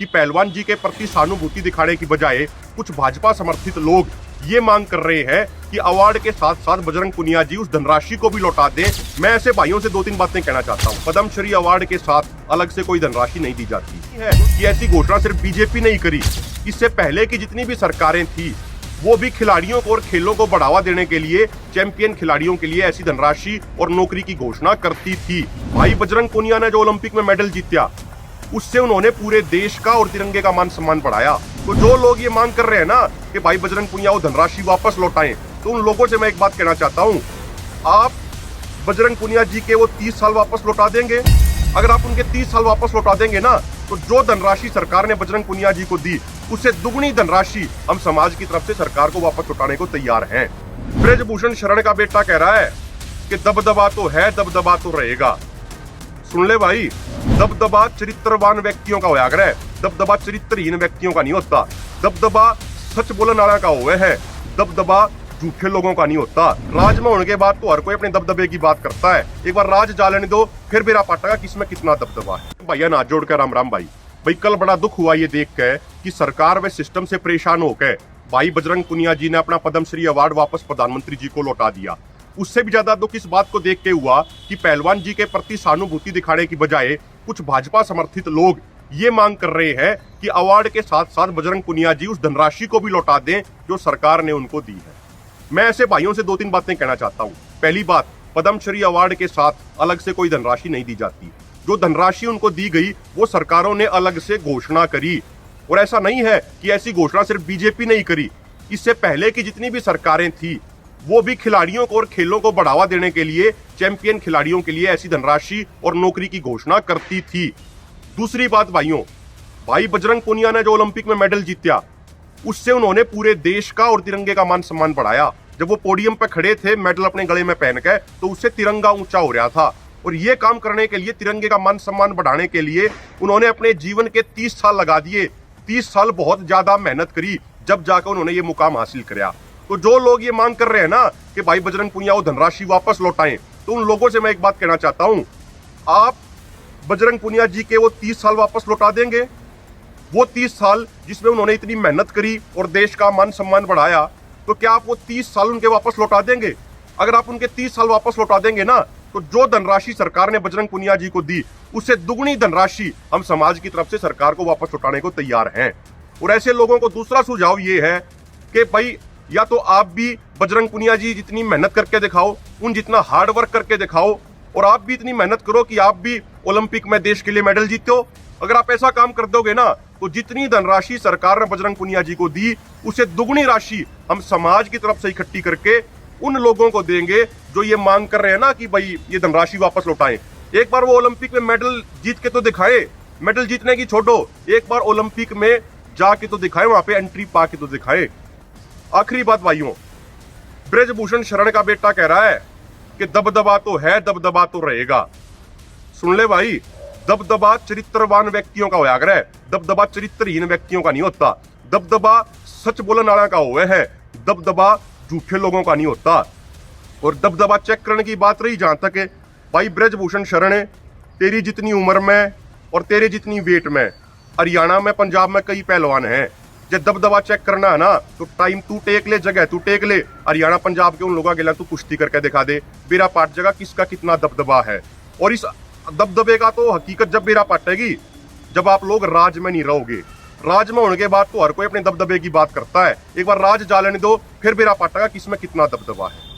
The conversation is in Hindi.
कि पहलवान जी के प्रति सहानुभूति दिखाने की बजाय कुछ भाजपा समर्थित लोग ये मांग कर रहे हैं कि अवार्ड के साथ साथ बजरंग पुनिया जी उस धनराशि को भी लौटा दें। मैं ऐसे भाइयों से दो तीन बातें कहना चाहता हूँ। पद्मश्री अवार्ड के साथ अलग से कोई धनराशि नहीं दी जाती है कि ऐसी घोषणा सिर्फ बीजेपी नहीं करी, इससे पहले की जितनी भी सरकारें थी वो भी खिलाड़ियों को और खेलों को बढ़ावा देने के लिए चैंपियन खिलाड़ियों के लिए ऐसी धनराशि और नौकरी की घोषणा करती थी। भाई बजरंग पुनिया ने जो ओलंपिक में मेडल जीता उससे उन्होंने पूरे देश का और तिरंगे का मान सम्मान बढ़ाया। तो जो लोग ये मांग कर रहे हैं ना कि भाई बजरंग पुनिया वो धनराशि वापस लौटाएं, तो उन लोगों से मैं एक बात कहना चाहता हूँ, आप बजरंग पुनिया जी के वो 30 साल वापस लौटा देंगे? अगर आप उनके 30 साल वापस लौटा देंगे ना, तो जो धनराशि सरकार ने बजरंग पुनिया जी को दी उससे दुगनी धनराशि हम समाज की तरफ से सरकार को वापस लौटाने को तैयार हैं। ब्रजभूषण शरण का बेटा कह रहा है कि दबदबा तो है, दबदबा तो रहेगा। सुन ले भाई, दबदबा चरित्रवान व्यक्तियों का होया करे, दबदबा चरित्रहीन व्यक्तियों का नहीं होता। दबदबा सच बोलने वाला का हुआ है, दबदबा झूठे लोगों का नहीं होता। राज में होने के बाद तो हर कोई अपने दबदबे की बात करता है, एक बार राज जा लेने दो फिर मेरा पाटेगा किसमें कितना दबदबा है। भैया ना जोड़ कर राम राम भाई कल बड़ा दुख हुआ ये देख के कि सरकार व सिस्टम से परेशान होकर भाई बजरंग पुनिया जी ने अपना पद्मश्री अवार्ड वापस प्रधानमंत्री जी को लौटा दिया। उससे भी ज्यादा दुख इस बात को देख के हुआ कि पहलवान जी के प्रति सहानुभूति दिखाने की बजाय कुछ भाजपा समर्थित लोग ये मांग कर रहे हैं कि अवार्ड के साथ साथ बजरंग पुनिया जी उस धनराशि को भी लौटा दें जो सरकार ने उनको दी है। मैं ऐसे भाइयों से दो तीन बातें कहना चाहता हूँ। पहली बात, पद्मश्री अवार्ड के साथ अलग से कोई धनराशि नहीं दी जाती। जो धनराशि उनको दी गई वो सरकारों ने अलग से घोषणा करी, और ऐसा नहीं है कि ऐसी घोषणा सिर्फ बीजेपी नहीं करी, इससे पहले की जितनी भी सरकारें थी वो भी खिलाड़ियों को और खेलों को बढ़ावा देने के लिए चैंपियन खिलाड़ियों के लिए ऐसी धनराशि और नौकरी की घोषणा करती थी। दूसरी बात भाइयों, भाई बजरंग पुनिया ने जो ओलंपिक में मेडल जीता उससे उन्होंने पूरे देश का और तिरंगे का मान सम्मान बढ़ाया। जब वो पोडियम पर खड़े थे मेडल अपने गले में पहन के, तो उससे तिरंगा ऊंचा हो रहा था। और ये काम करने के लिए, तिरंगे का मान सम्मान बढ़ाने के लिए उन्होंने अपने जीवन के 30 साल लगा दिए। 30 साल बहुत ज्यादा मेहनत करी, जब जाकर उन्होंने ये मुकाम हासिल किया। तो जो लोग ये मांग कर रहे हैं ना कि भाई बजरंग पुनिया वो धनराशि वापस लौटाएं, तो उन लोगों से मैं एक बात कहना चाहता हूं, आप बजरंग पुनिया जी के वो 30 साल वापस लौटा देंगे? वो 30 साल जिसमें उन्होंने इतनी मेहनत करी और देश का मान सम्मान बढ़ाया, तो क्या आप वो 30 साल उनके वापस लौटा देंगे? अगर आप उनके 30 साल वापस लौटा देंगे ना, तो जो धनराशि सरकार ने बजरंग पुनिया जी को दी उससे दुगनी धनराशि हम समाज की तरफ से सरकार को वापस लौटाने को तैयार हैं। और ऐसे लोगों को दूसरा सुझाव ये है कि भाई या तो आप भी बजरंग पुनिया जी जितनी मेहनत करके दिखाओ, उन जितना हार्ड वर्क करके दिखाओ, और आप भी इतनी मेहनत करो कि आप भी ओलंपिक में देश के लिए मेडल जीते हो। अगर आप ऐसा काम कर दोगे ना, तो जितनी धनराशि सरकार ने बजरंग पुनिया जी को दी उससे दुगनी राशि हम समाज की तरफ से इकट्ठी करके उन लोगों को देंगे जो ये मांग कर रहे हैं ना कि भाई ये धनराशि वापस लौटाएं। एक बार वो ओलंपिक में मेडल जीत के तो दिखाए, मेडल जीतने की छोड़ो, एक बार ओलंपिक में जाके तो दिखाए, वहां पे एंट्री पा के तो दिखाए। आखिरी बात भाइयों, ब्रजभूषण शरण का बेटा कह रहा है कि दबदबा तो है, दबदबा तो रहेगा। सुन ले भाई, दबदबा चरित्रवान व्यक्तियों का होया करे, दबदबा चरित्रहीन व्यक्तियों का नहीं होता। दबदबा सच बोलने वाला का हुआ है, दबदबा झूठे लोगों का नहीं होता। और दबदबा चेक करने की बात रही जहां तक है, भाई ब्रजभूषण शरण, तेरी जितनी उम्र में और तेरे जितनी वेट में हरियाणा में, पंजाब में कई पहलवान हैं। जब दबदबा चेक करना है ना, तो टाइम तू टेक ले, जगह तू टेक ले, हरियाणा पंजाब के उन लोगों के लिए तू कुश्ती करके दिखा दे, बेरा पाट जगह किसका कितना दबदबा है। और इस दबदबे का तो हकीकत जब बेरा पाटेगी जब आप लोग राज में नहीं रहोगे। राज में होने के बाद तो हर कोई अपने दबदबे की बात करता है, एक बार राज जा लेने दो फिर बेरा पाटेगा किसमें कितना दबदबा है।